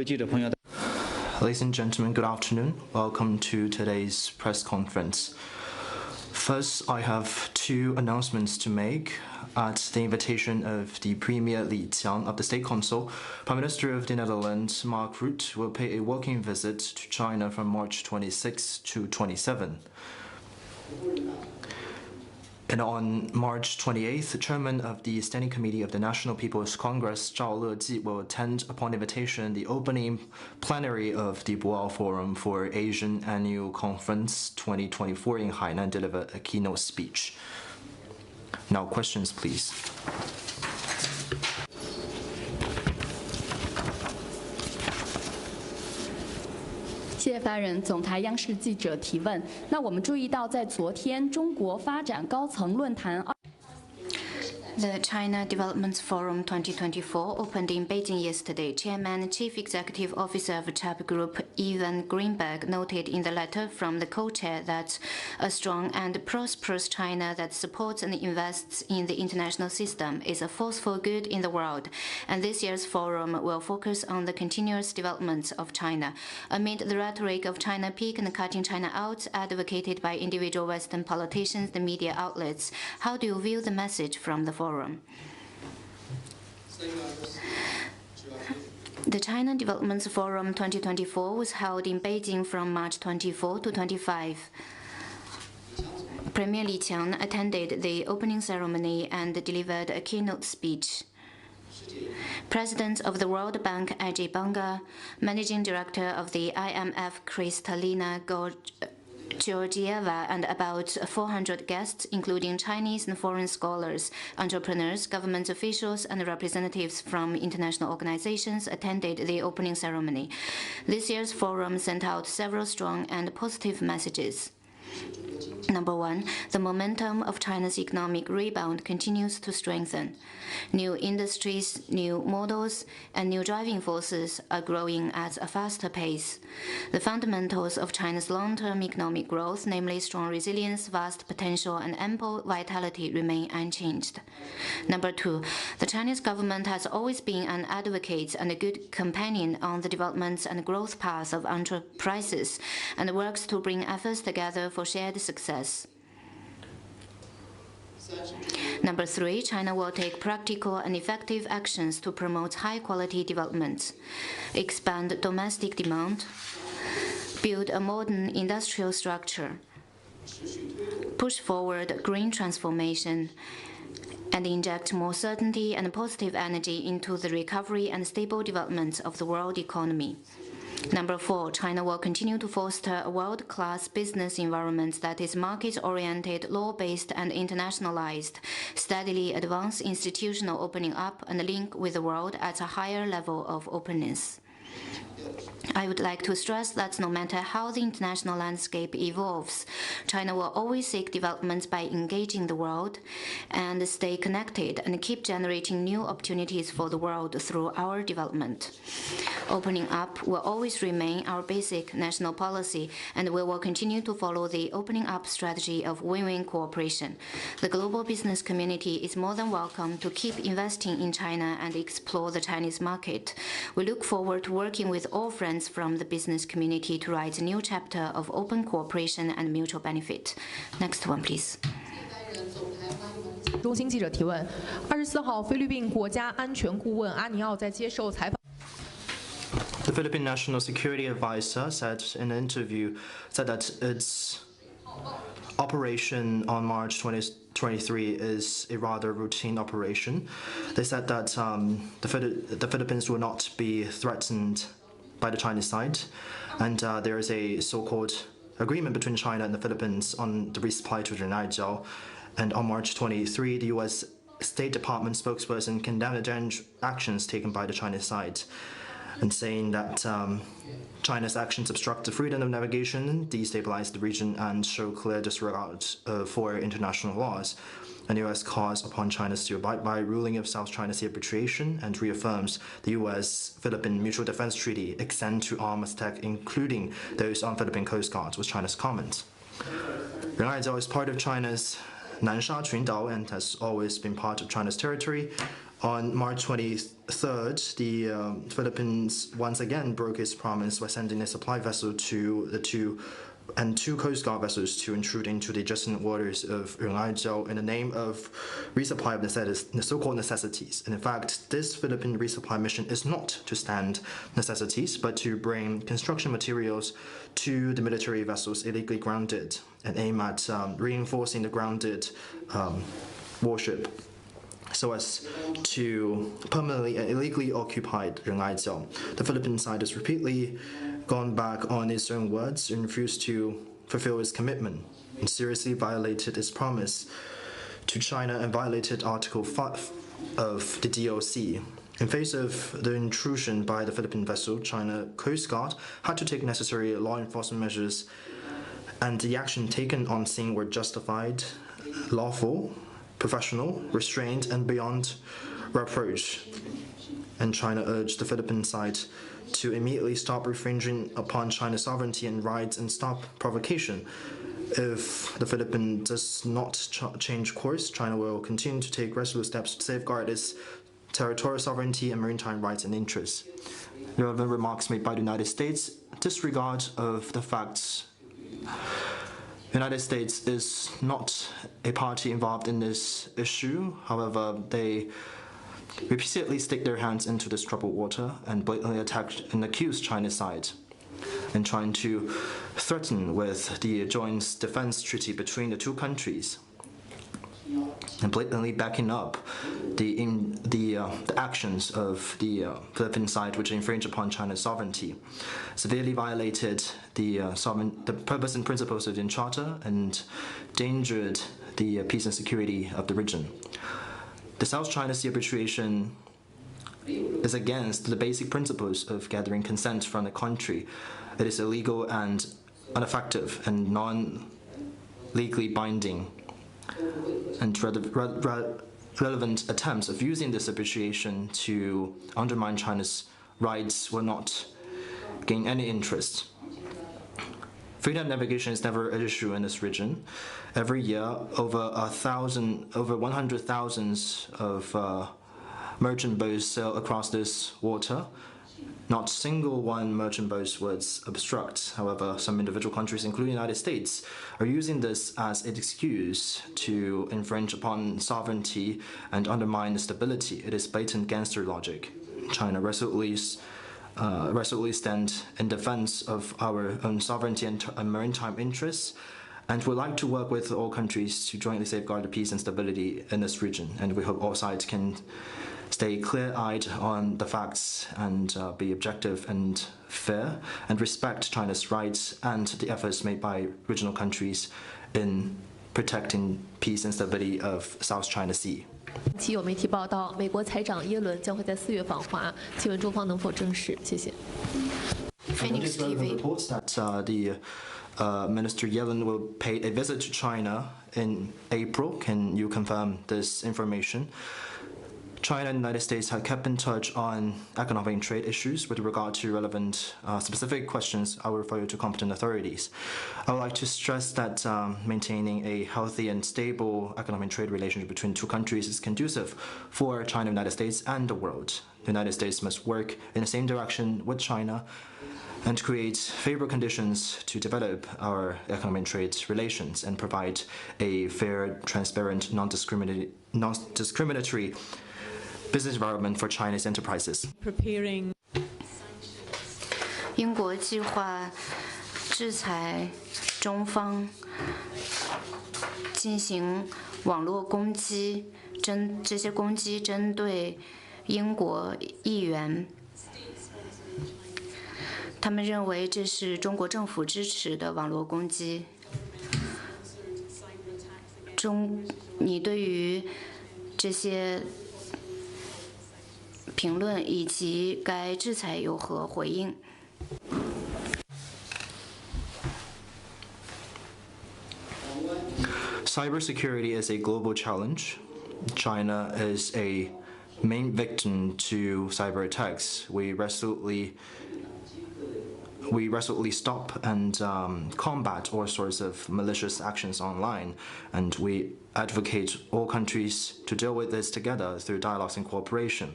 Ladies and gentlemen, good afternoon. Welcome to today's press conference. First, I have two announcements to make. At the invitation of the Premier Li Qiang of the State Council, Prime Minister of the Netherlands, Mark Rutte, will pay a working visit to China from March 26 to 27. And on March 28th, the chairman of the Standing Committee of the National People's Congress, Zhao Leji, will attend, upon invitation, the opening plenary of the Boao Forum for Asian Annual Conference 2024 in Hainan, deliver a keynote speech. Now, questions, please. 谢谢发言人。总台央视记者提问：那我们注意到，在昨天中国发展高层论坛。 The China Development Forum 2024 opened in Beijing yesterday. Chairman and Chief Executive Officer of CHAP Group, Ivan Greenberg, noted in the letter from the co-chair that a strong and prosperous China that supports and invests in the international system is a force for good in the world. And this year's forum will focus on the continuous development of China. Amid the rhetoric of China peak and cutting China out, advocated by individual Western politicians and media outlets, how do you view the message from the forum? The China Development Forum 2024 was held in Beijing from March 24 to 25. Premier Li Qiang attended the opening ceremony and delivered a keynote speech. President of the World Bank, Ajay Banga, Managing Director of the IMF, Kristalina Georgieva, and about 400 guests, including Chinese and foreign scholars, entrepreneurs, government officials, and representatives from international organizations, attended the opening ceremony. This year's forum sent out several strong and positive messages. Number one, the momentum of China's economic rebound continues to strengthen. New industries, new models, and new driving forces are growing at a faster pace. The fundamentals of China's long-term economic growth, namely strong resilience, vast potential, and ample vitality, remain unchanged. Number two, the Chinese government has always been an advocate and a good companion on the development and growth path of enterprises, and works to bring efforts together for shared success. Number three, China will take practical and effective actions to promote high-quality development, expand domestic demand, build a modern industrial structure, push forward green transformation, and inject more certainty and positive energy into the recovery and stable development of the world economy. Number four, China will continue to foster a world-class business environment that is market-oriented, law-based, and internationalized, steadily advance institutional opening up and link with the world at a higher level of openness. I would like to stress that no matter how the international landscape evolves, China will always seek development by engaging the world and stay connected and keep generating new opportunities for the world through our development. Opening up will always remain our basic national policy, and we will continue to follow the opening up strategy of win-win cooperation. The global business community is more than welcome to keep investing in China and explore the Chinese market. We look forward to working with all friends from the business community to write a new chapter of open cooperation and mutual benefit. Next one, please. 中新记者提问：24号，菲律宾国家安全顾问阿尼奥在接受采访。 The Philippine National Security Advisor said in an interview that its operation on March 2023 is a rather routine operation. They said that the Philippines will not be threatened by the Chinese side, and there is a so-called agreement between China and the Philippines on the resupply to Nicosia. And on March 23, the U.S. State Department spokesperson condemned the actions taken by the Chinese side, and saying that China's actions obstruct the freedom of navigation, destabilize the region, and show clear disregard for international laws. And the U.S. calls upon China to abide by ruling of South China Sea arbitration and reaffirms the U.S.-Philippine Mutual Defense Treaty extend to arms attack, including those on Philippine Coast Guards, was China's comment. Nicosia is part of China's Nansha Qundao and has always been part of China's territory. On March 23, third, the Philippines once again broke its promise by sending a supply vessel to two Coast Guard vessels to intrude into the adjacent waters of Limassol in the name of resupply of the so-called necessities. And in fact, this Philippine resupply mission is not to stand necessities, but to bring construction materials to the military vessels illegally grounded and aim at reinforcing the grounded warship so as to permanently and illegally occupy Limassol. The Philippine side has repeatedly gone back on its own words and refused to fulfill its commitment and seriously violated its promise to China and violated Article 5 of the DOC. In face of the intrusion by the Philippine vessel, China Coast Guard had to take necessary law enforcement measures, and the action taken on scene were justified, lawful, professional, restrained, and beyond reproach. And China urged the Philippine side to immediately stop infringing upon China's sovereignty and rights and stop provocation. If the Philippines does not change course, China will continue to take resolute steps to safeguard its territorial sovereignty and maritime rights and interests. Relevant remarks made by the United States disregard of the facts. The United States is not a party involved in this issue. However, they repeatedly stick their hands into this troubled water and blatantly attack and accuse China's side and trying to threaten with the joint defense treaty between the two countries and blatantly backing up the actions of the Philippine side, which infringe upon China's sovereignty, severely violated the purpose and principles of the Charter and endangered the peace and security of the region. The South China Sea arbitration is against the basic principles of gathering consent from the country. It is illegal and ineffective and non-legally binding. And relevant attempts of using this arbitration to undermine China's rights will not gain any interest. Freedom of navigation is never an issue in this region. Every year, over 100,000 of merchant boats sail across this water. Not single one merchant boat would obstruct. However, some individual countries, including the United States, are using this as an excuse to infringe upon sovereignty and undermine the stability. It is blatant gangster logic. China resolutely stand in defense of our own sovereignty and maritime interests, and would like to work with all countries to jointly safeguard the peace and stability in this region. And we hope all sides can stay clear-eyed on the facts and be objective and fair and respect China's rights and the efforts made by regional countries in protecting peace and stability of South China Sea. 其有媒体报道，美国财长耶伦将会在4月访华，请问中方能否证实？谢谢。Phoenix TV reports that the Minister Yellen will pay a visit to China in April. Can you confirm this information? China and the United States have kept in touch on economic and trade issues. With regard to relevant specific questions, I will refer you to competent authorities. I would like to stress that maintaining a healthy and stable economic and trade relationship between two countries is conducive for China, the United States, and the world. The United States must work in the same direction with China and create favorable conditions to develop our economic and trade relations and provide a fair, transparent, non-discriminatory business environment for Chinese enterprises. Preparing. 英国计划制裁中方，进行网络攻击，这些攻击针对英国议员。他们认为这是中国政府支持的网络攻击。你对于这些评论以及该制裁有何回应？ Cybersecurity is a global challenge. China is a main victim to cyber attacks. We resolutely we resolutely stop and combat all sorts of malicious actions online, and we advocate all countries to deal with this together through dialogues and cooperation.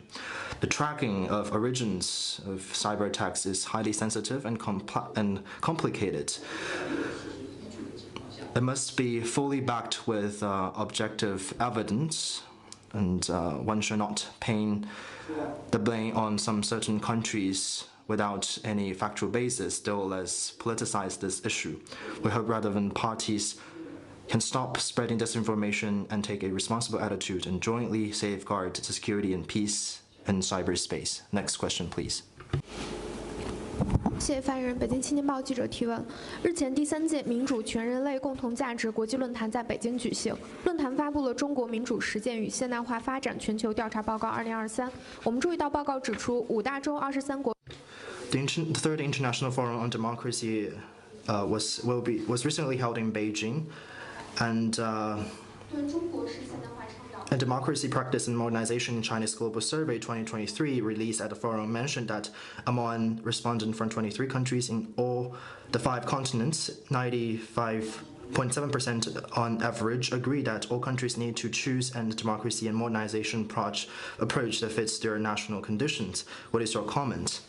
The tracking of origins of cyber attacks is highly sensitive and complicated. It must be fully backed with objective evidence, and one should not paint the blame on some certain countries without any factual basis, still less politicize this issue. We hope relevant parties can stop spreading disinformation and take a responsible attitude and jointly safeguard the security and peace in cyberspace. Next question, please. 谢谢发言人。北京青年报记者提问：日前，第3届民主全人类共同价值国际论坛在北京举行。论坛发布了《中国民主实践与现代化发展全球调查报告2023》。我们注意到报告指出，5大洲23国。The Third International Forum on Democracy was recently held in Beijing, and Democracy Practice and Modernization in China's Global Survey 2023 released at the forum mentioned that among respondents from 23 countries in all the 5 continents, 95.7% on average agree that all countries need to choose a democracy and modernization approach that fits their national conditions. What is your comment?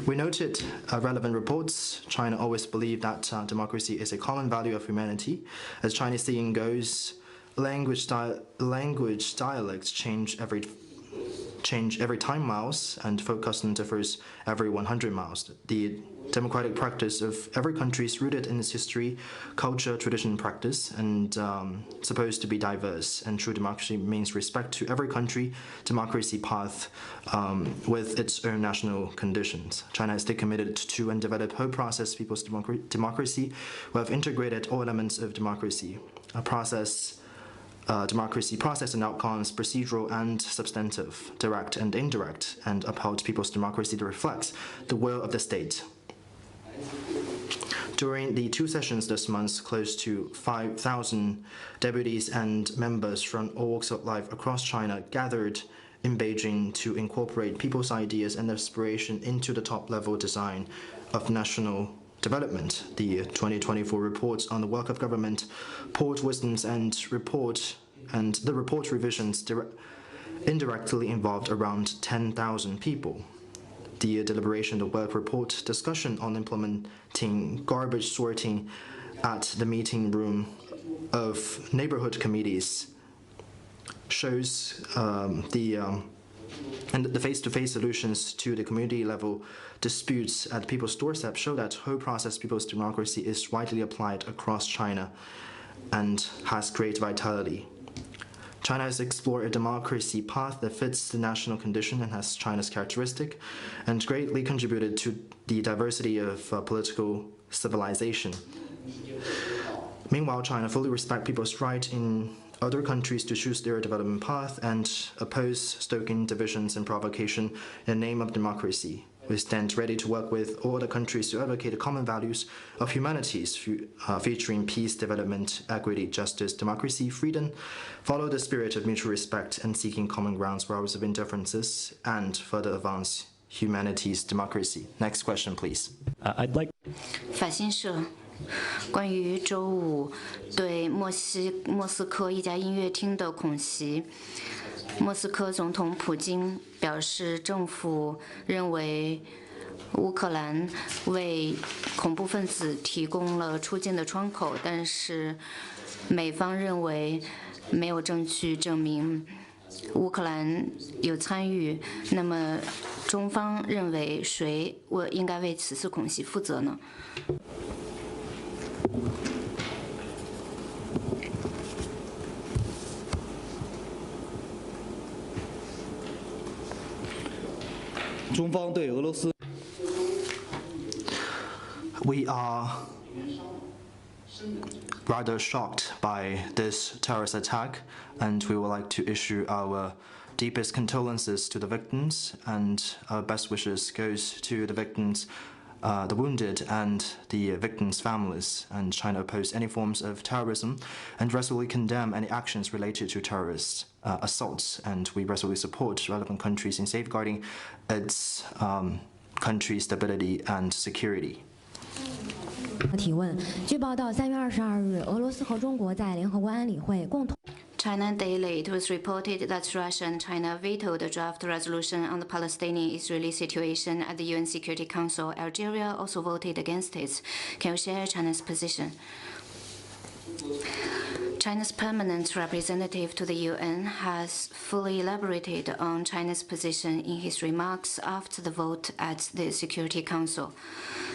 We noted relevant reports. China always believed that democracy is a common value of humanity. As Chinese saying goes, language dialects change every time miles, and folk custom differs every 100 miles. The democratic practice of every country is rooted in its history, culture, tradition, practice, and supposed to be diverse. And true democracy means respect to every country democracy path with its own national conditions. China has stayed committed to and developed whole process people's democracy. We have integrated all elements of democracy, democracy process and outcomes, procedural and substantive, direct and indirect, and upheld people's democracy that reflects the will of the state. During the 2 sessions this month, close to 5,000 deputies and members from all walks of life across China gathered in Beijing to incorporate people's ideas and aspiration into the top-level design of national development. The 2024 reports on the work of government poured wisdoms and the report revisions indirectly involved around 10,000 people. The deliberation of the work report discussion on implementing garbage sorting at the meeting room of neighborhood committees shows and the face-to-face solutions to the community-level disputes at people's doorstep show that whole process people's democracy is widely applied across China and has great vitality. China has explored a democracy path that fits the national condition and has China's characteristic, and greatly contributed to the diversity of political civilization. Meanwhile, China fully respects people's right in other countries to choose their development path and oppose stoking divisions and provocation in the name of democracy. We stand ready to work with all the countries to advocate the common values of humanities, featuring peace, development, equity, justice, democracy, freedom, follow the spirit of mutual respect and seeking common grounds regardless of indifferences, and further advance humanity's democracy. Next question, please. I'd like. 法新社关于周五对莫斯科一家音乐厅的恐袭。莫斯科总统普京表示，政府认为乌克兰为恐怖分子提供了出境的窗口，但是美方认为没有证据证明乌克兰有参与。那么中方认为谁应该为此次恐袭负责呢？中方对俄罗斯。We are rather shocked by this terrorist attack, and we would like to issue our deepest condolences to the victims, and our best wishes goes to the victims, the wounded, and the victims' families. And China opposes any forms of terrorism and resolutely condemn any actions related to terrorist assaults. And we resolutely support relevant countries in safeguarding its country's stability and security. 提问：据报道，3月22日，俄罗斯和中国在联合国安理会共同。 China Daily, it was reported that Russia and China vetoed the draft resolution on the Palestinian-Israeli situation at the UN Security Council. Algeria also voted against it. Can you share China's position? China's permanent representative to the UN has fully elaborated on China's position in his remarks after the vote at the Security Council.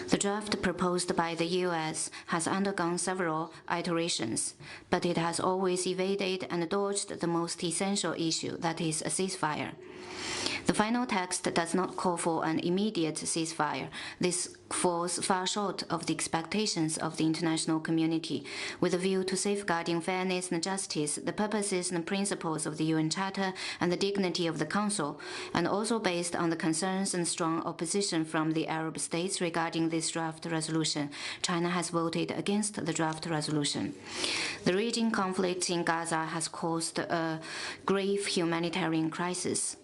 The draft proposed by the US has undergone several iterations, but it has always evaded and dodged the most essential issue, that is, a ceasefire. The final text does not call for an immediate ceasefire. This falls far short of the expectations of the international community. With a view to safeguarding fairness and justice, the purposes and principles of the UN Charter, and the dignity of the Council, and also based on the concerns and strong opposition from the Arab states regarding this draft resolution, China has voted against the draft resolution. The raging conflict in Gaza has caused a grave humanitarian crisis.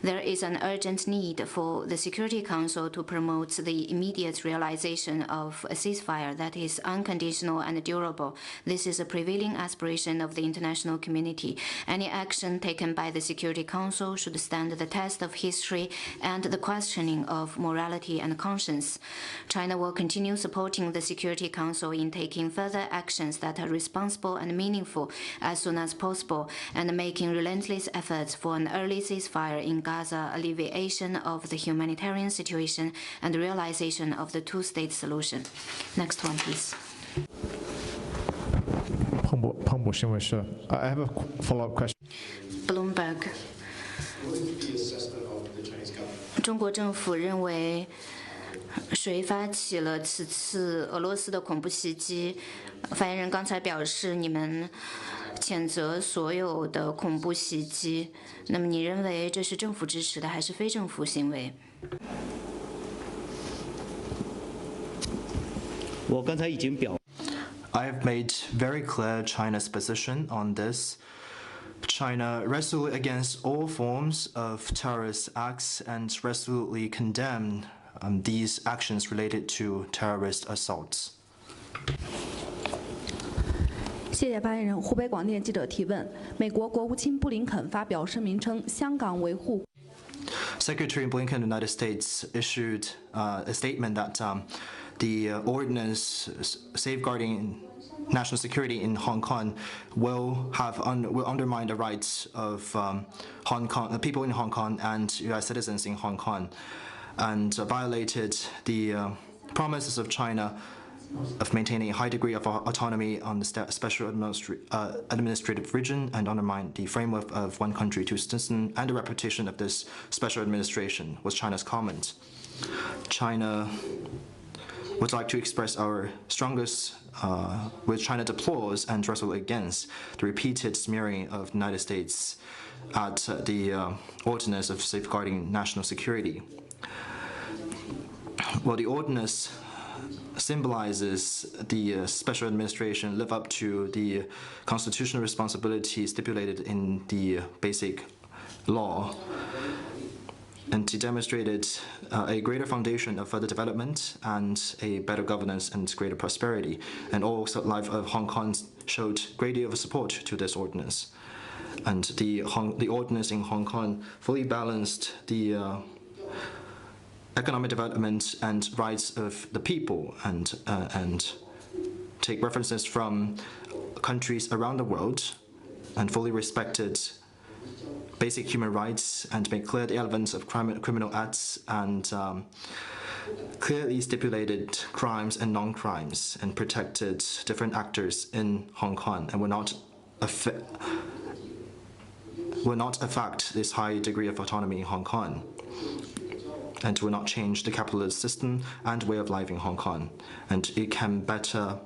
There is an urgent need for the Security Council to promote the immediate realization of a ceasefire that is unconditional and durable. This is a prevailing aspiration of the international community. Any action taken by the Security Council should stand the test of history and the questioning of morality and conscience. China will continue supporting the Security Council in taking further actions that are responsible and meaningful as soon as possible, and making relentless efforts for an early ceasefire in Gaza, alleviation of the humanitarian situation, and the realization of the two-state solution. Next one, please. I have a follow-up question. Bloomberg. 中国政府认为，谁发起了此次俄罗斯的恐怖袭击？发言人刚才表示，你们谴责所有的恐怖袭击。那么，你认为这是政府支持的，还是非政府行为？我刚才已经表。 I have made very clear China's position on this. China resolutely against all forms of terrorist acts and resolutely condemn these actions related to terrorist assaults. 谢谢发言人。湖北广电记者提问：美国国务卿布林肯发表声明称，香港维护。 Secretary Blinken of the United States issued a statement that the ordinance safeguarding national security in Hong Kong will undermine the rights of Hong Kong, the people in Hong Kong, and U.S. citizens in Hong Kong, and violated the promises of China of maintaining a high degree of autonomy on the special administrative region, and undermine the framework of one country, two systems, and the reputation of this special administration, was China's comment. China would like to express our strongest, which China deplores and resolutely against the repeated smearing of the United States at the ordinance of safeguarding national security. Well, the ordinance symbolizes the special administration live up to the constitutional responsibility stipulated in the basic law, and to demonstrate a greater foundation of further development and a better governance and greater prosperity. And all life of Hong Kong showed great deal of support to this ordinance. And the ordinance in Hong Kong fully balanced the economic development and rights of the people, and take references from countries around the world, and fully respected basic human rights, and make clear the elements of criminal acts, and clearly stipulated crimes and non-crimes, and protected different actors in Hong Kong, and will not affect this high degree of autonomy in Hong Kong, and will not change the capitalist system and way of life in Hong Kong. And it can better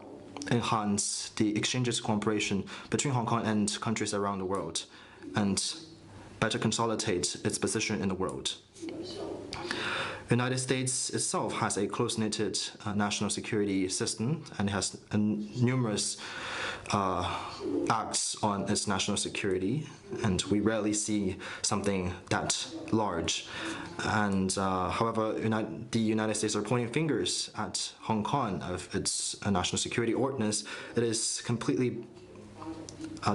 enhance the exchanges of cooperation between Hong Kong and countries around the world, and better consolidate its position in the world. United States itself has a close-knitted national security system and has numerous acts on its national security, and we rarely see something that large. And however, the United States are pointing fingers at Hong Kong of its national security ordinance. It is completely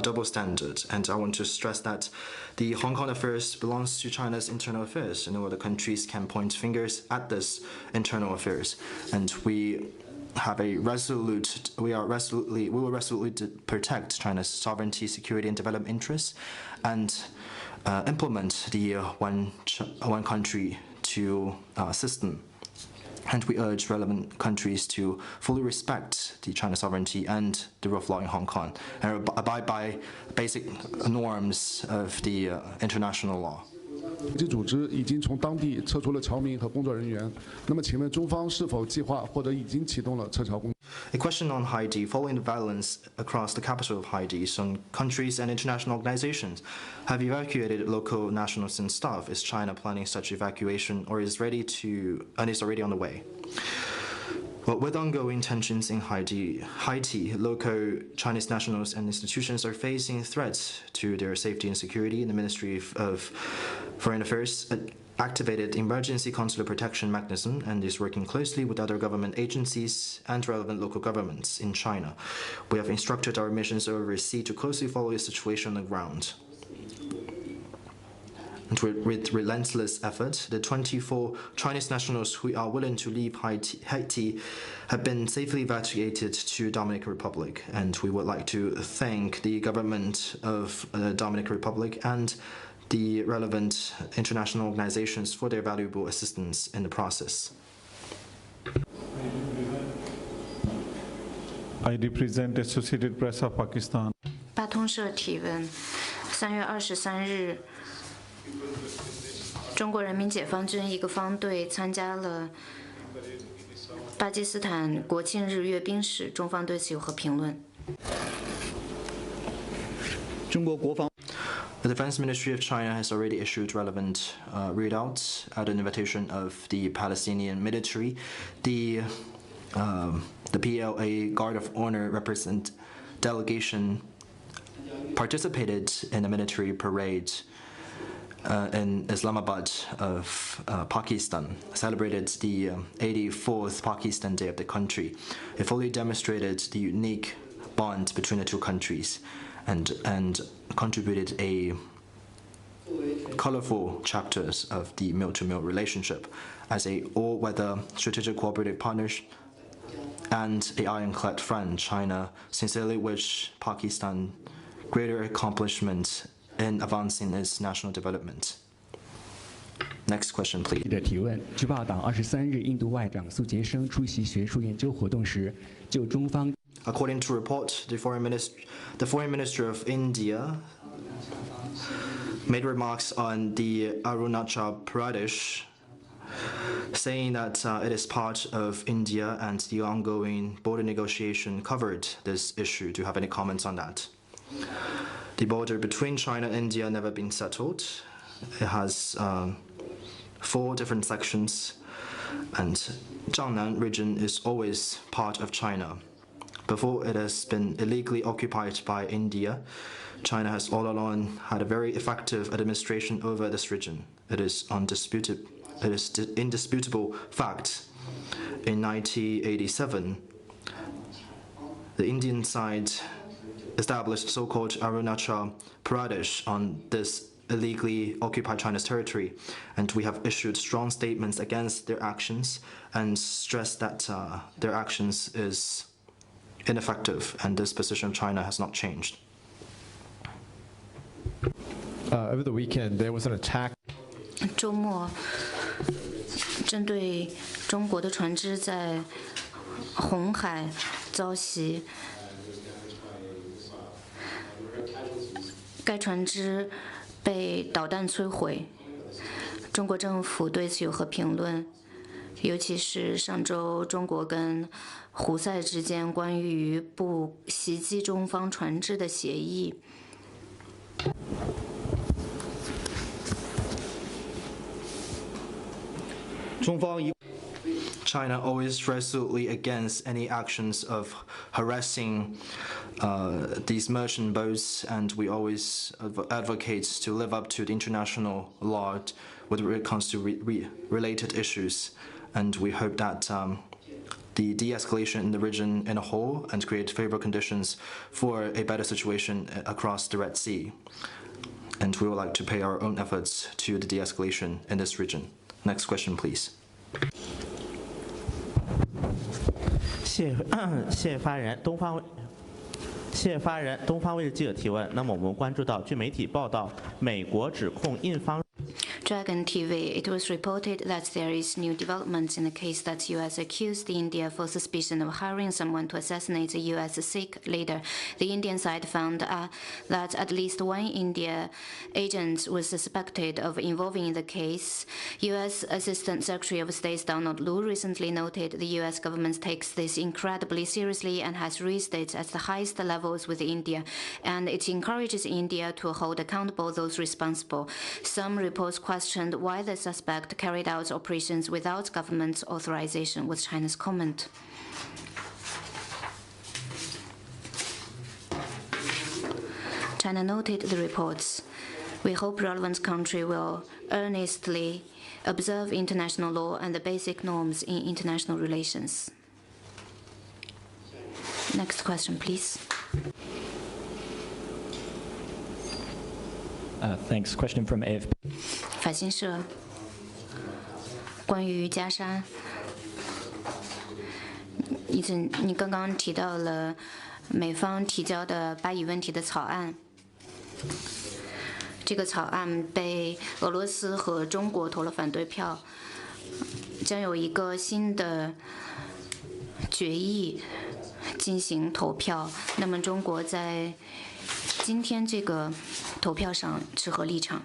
double standard, and I want to stress that the Hong Kong affairs belongs to China's internal affairs, and no other countries can point fingers at this internal affairs. And we will resolutely protect China's sovereignty, security, and development interests, and implement the one country, two system. And we urge relevant countries to fully respect the China sovereignty and the rule of law in Hong Kong, and abide by basic norms of the international law. 国际组织已经从当地撤出了侨民和工作人员。那么，请问中方是否计划或者已经启动了撤侨工作？ A question on Haiti. Following the violence across the capital of Haiti, some countries and international organizations have evacuated local nationals and staff. Is China planning such evacuation, or is already on the way? Well, with ongoing tensions in Haiti, local Chinese nationals and institutions are facing threats to their safety and security. The Ministry of Foreign Affairs activated emergency consular protection mechanism and is working closely with other government agencies and relevant local governments in China. We have instructed our missions overseas to closely follow the situation on the ground. And with relentless effort, the 24 Chinese nationals who are willing to leave Haiti have been safely evacuated to Dominican Republic. And we would like to thank the government of the Dominican Republic and the relevant international organizations for their valuable assistance in the process. I represent Associated Press of Pakistan. 巴通社提问：3月23日，中国人民解放军一个方队参加了巴基斯坦国庆日阅兵式，中方对此有何评论？中国国防 The Defense Ministry of China has already issued relevant readouts at an invitation of the Palestinian military. The PLA Guard of Honor delegation participated in a military parade in Islamabad of Pakistan, celebrated the 84th Pakistan Day of the country. It fully demonstrated the unique bond between the two countries, and contributed a colorful chapters of the mil-to-mil relationship as a all-weather strategic cooperative partner and a ironclad friend. China sincerely wish Pakistan greater accomplishment in advancing its national development. Next question, please. 记者提问：据报道，23日，印度外长苏杰生出席学术研究活动时，就中方 According to report, the foreign minister of India made remarks on the Arunachal Pradesh, saying that it is part of India and the ongoing border negotiation covered this issue. Do you have any comments on that? The border between China and India never been settled. It has 4 different sections, and Jiangnan region is always part of China. Before it has been illegally occupied by India, China has all along had a very effective administration over this region. It is indisputable fact. In 1987, the Indian side established so-called Arunachal Pradesh on this illegally occupied China's territory, and we have issued strong statements against their actions and stressed that their actions is ineffective, and this position of China has not changed. Over the weekend, there was an attack. 周末，针对中国的船只在红海遭袭，该船只被导弹摧毁。中国政府对此有何评论？尤其是上周中国跟胡塞之间关于不袭击中方船只的协议。China always resolutely against any actions of harassing these merchant boats, and we always advocate to live up to the international law when it comes to related issues. And we hope that the de-escalation in the region in a whole and create favorable conditions for a better situation across the Red Sea. And we would like to pay our own efforts to the de-escalation in this region. Next question, please. 谢谢发言人，东方卫视记者提问。那么我们关注到，据媒体报道，美国指控印方。 Dragon TV, it was reported that there is new developments in the case that U.S. accused India for suspicion of hiring someone to assassinate a U.S. Sikh leader. The Indian side found that at least one India agent was suspected of involving in the case. U.S. Assistant Secretary of State Donald Lu recently noted the U.S. government takes this incredibly seriously and has raised it at the highest levels with India, and it encourages India to hold accountable those responsible. Some reports questioned why the suspect carried out operations without government authorization, was China's comment. China noted the reports. We hope relevant country will earnestly observe international law and the basic norms in international relations. Next question, please. Thanks. Question from AFP. 法新社，关于加沙，你刚刚提到了美方提交的巴以问题的草案，这个草案被俄罗斯和中国投了反对票，将有一个新的决议进行投票。那么中国在今天这个投票上持何立场？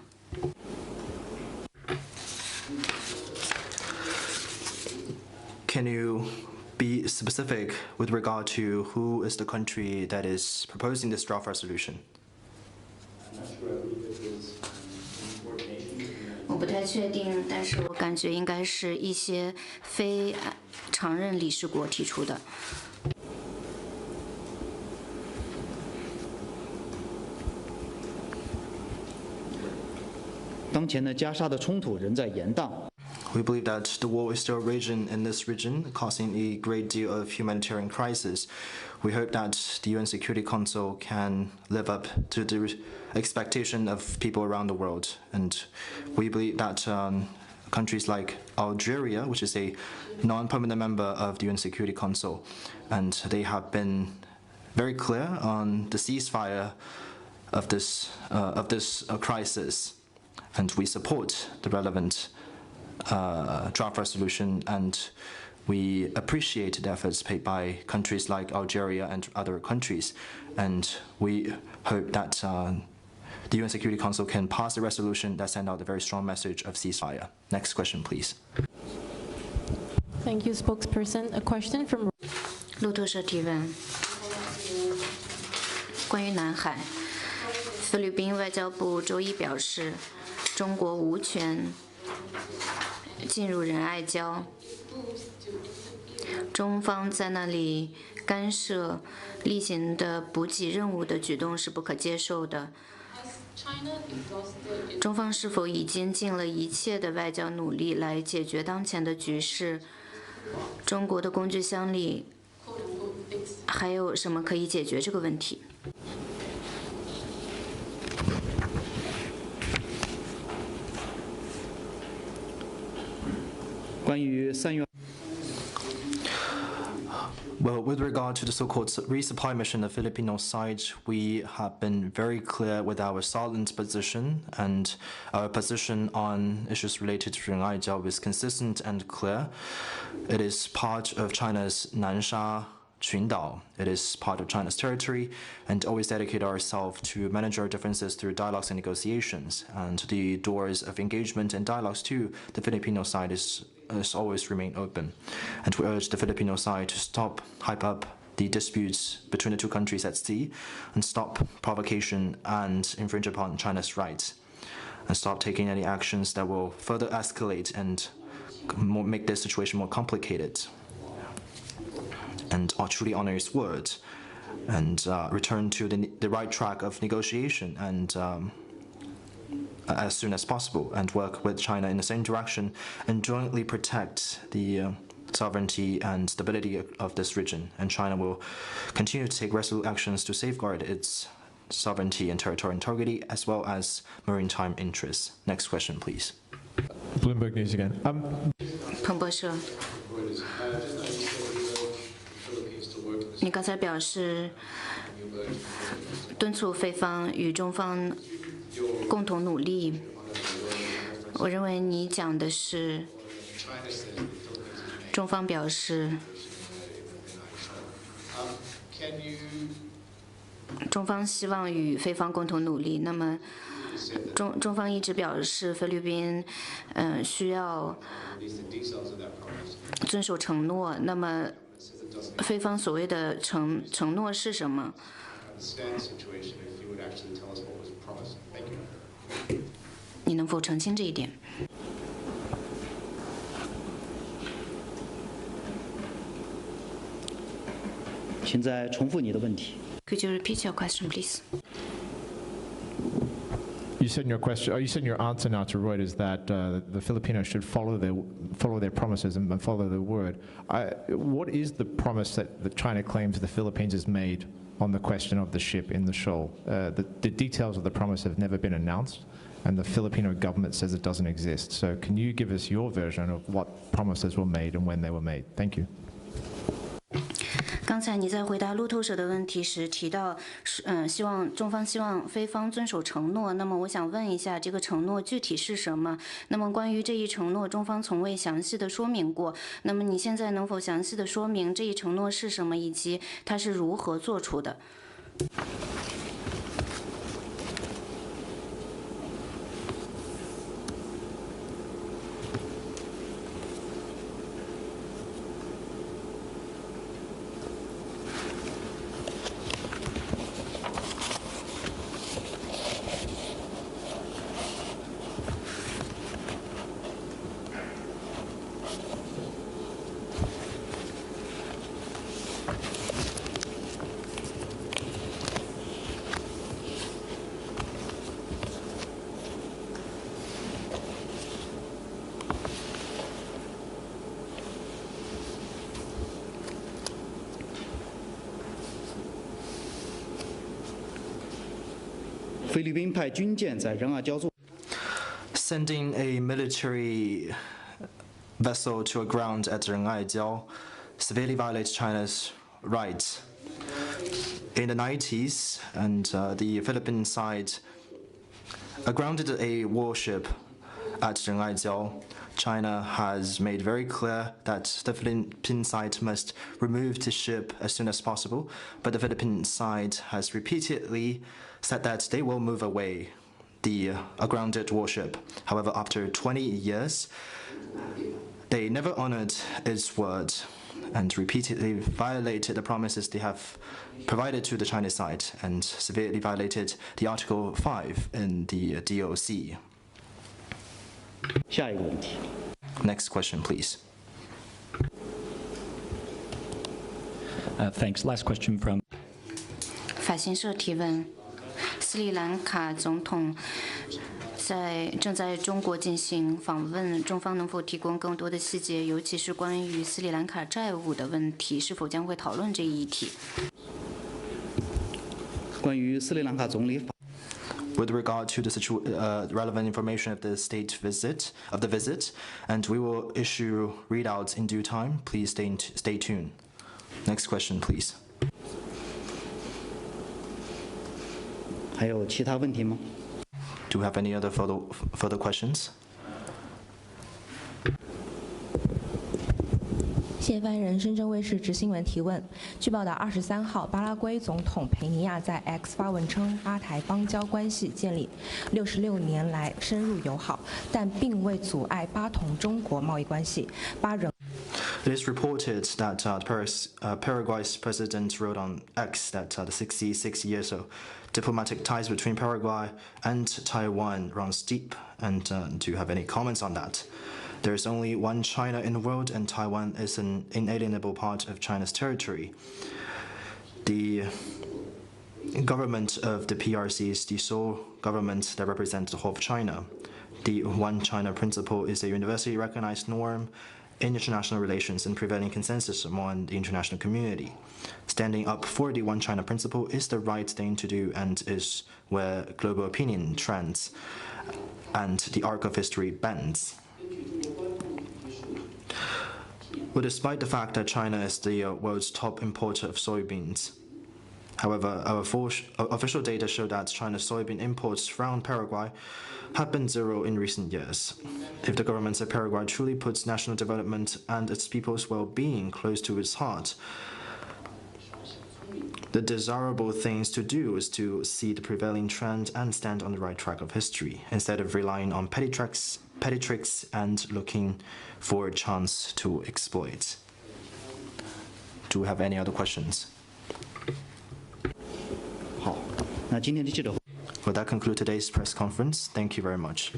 Can you be specific with regard to who is the country that is proposing this draft resolution? 我不太确定，但是我感觉应该是一些非常任理事国提出的。 当前的加沙的冲突仍在延宕。 We believe that the war is still raging in this region, causing a great deal of humanitarian crisis. We hope that the UN Security Council can live up to the expectation of people around the world. And we believe that countries like Algeria, which is a non-permanent member of the UN Security Council, and they have been very clear on the ceasefire of this crisis. And we support the relevant draft resolution, and we appreciate the efforts paid by countries like Algeria and other countries. And we hope that the UN Security Council can pass a resolution that sends out a very strong message of ceasefire. Next question, please. Thank you, spokesperson. A question from 路透社提问：关于南海，菲律宾外交部周一表示，中国无权进入仁爱礁，中方在那里干涉例行的补给任务的举动是不可接受的。中方是否已经尽了一切的外交努力来解决当前的局势？中国的工具箱里还有什么可以解决这个问题？ 关于3月。 Well, with regard to the so-called resupply mission on the Filipino side, we have been very clear with our solid position, and our position on issues related to Renai Jiao is consistent and clear. It is part of China's Nansha Qundao. It is part of China's territory, and always dedicate ourselves to manage our differences through dialogues and negotiations. And the doors of engagement and dialogues to the Filipino side is always remain open. And we urge the Filipino side to stop hype up the disputes between the two countries at sea, and stop provocation and infringe upon China's rights, and stop taking any actions that will further escalate and make this situation more complicated, and truly honor his word, and return to the right track of negotiation, and as soon as possible, and work with China in the same direction, and jointly protect the sovereignty and stability of this region. And China will continue to take resolute actions to safeguard its sovereignty and territorial integrity, as well as maritime interests. Next question, please. Bloomberg News again. 彭博社，你刚才表示敦促菲方与中方共同努力，我认为你讲的是中方表示，中方希望与菲方共同努力。那么中方一直表示菲律宾需要遵守承诺。那么菲方所谓的承诺是什么？你能否澄清这一点？请再重复你的问题。Could you repeat your question, please? You said in your question, you said in your answer now to Reuters that the Filipinos should follow their promises and follow their word. What is the promise that China claims the Philippines has made on the question of the ship in the shoal? The details of the promise have never been announced, and the Filipino government says it doesn't exist. So can you give us your version of what promises were made and when they were made? Thank you. 刚才你在回答路透社的问题时提到，中方希望菲方遵守承诺。那么我想问一下，这个承诺具体是什么？那么关于这一承诺，中方从未详细的说明过。那么你现在能否详细的说明这一承诺是什么，以及它是如何做出的？菲律宾派军舰在仁爱礁做。Sending a military vessel to a ground at Ren'ai Jiao severely violates China's rights. In the 90s, and the Philippine side grounded a warship at Ren'ai Jiao. China has made very clear that the Philippine side must remove the ship as soon as possible, but the Philippine side has repeatedly said that they will move away the grounded warship. However, after 20 years, they never honored its word and repeatedly violated the promises they have provided to the Chinese side, and severely violated the Article 5 in the DOC. 下一个问题。 Next question, please. Thanks. Last question from. 法新社提问：斯里兰卡总统正在中国进行访问，中方能否提供更多的细节，尤其是关于斯里兰卡债务的问题，是否将会讨论这一议题？关于斯里兰卡总理访。 With regard to the relevant information of the visit, and we will issue readouts in due time. Please stay tuned. Next question, please. 还有其他问题吗？ Do you have any other further questions? 谢发言人深圳卫视执新闻提问：据报道，23号，巴拉圭总统佩尼亚在 X 发文称，巴台邦交关系建立66年来深入友好，但并未阻碍巴同中国贸易关系。巴仍。 It is reported that Paraguay's president wrote on X that the 66 years of diplomatic ties between Paraguay and Taiwan runs deep. And do you have any comments on that? There's only one China in the world, and Taiwan is an inalienable part of China's territory. The government of the PRC is the sole government that represents the whole of China. The One China principle is a universally recognized norm in international relations and prevailing consensus among the international community. Standing up for the One China principle is the right thing to do and is where global opinion trends and the arc of history bends. Well, despite the fact that China is the world's top importer of soybeans, however, our official data show that China's soybean imports from Paraguay have been zero in recent years. If the government of Paraguay truly puts national development and its people's well-being close to its heart, the desirable things to do is to see the prevailing trend and stand on the right track of history, instead of relying on petty tricks and looking for a chance to exploit. Do we have any other questions? Well, that concludes today's press conference. Thank you very much.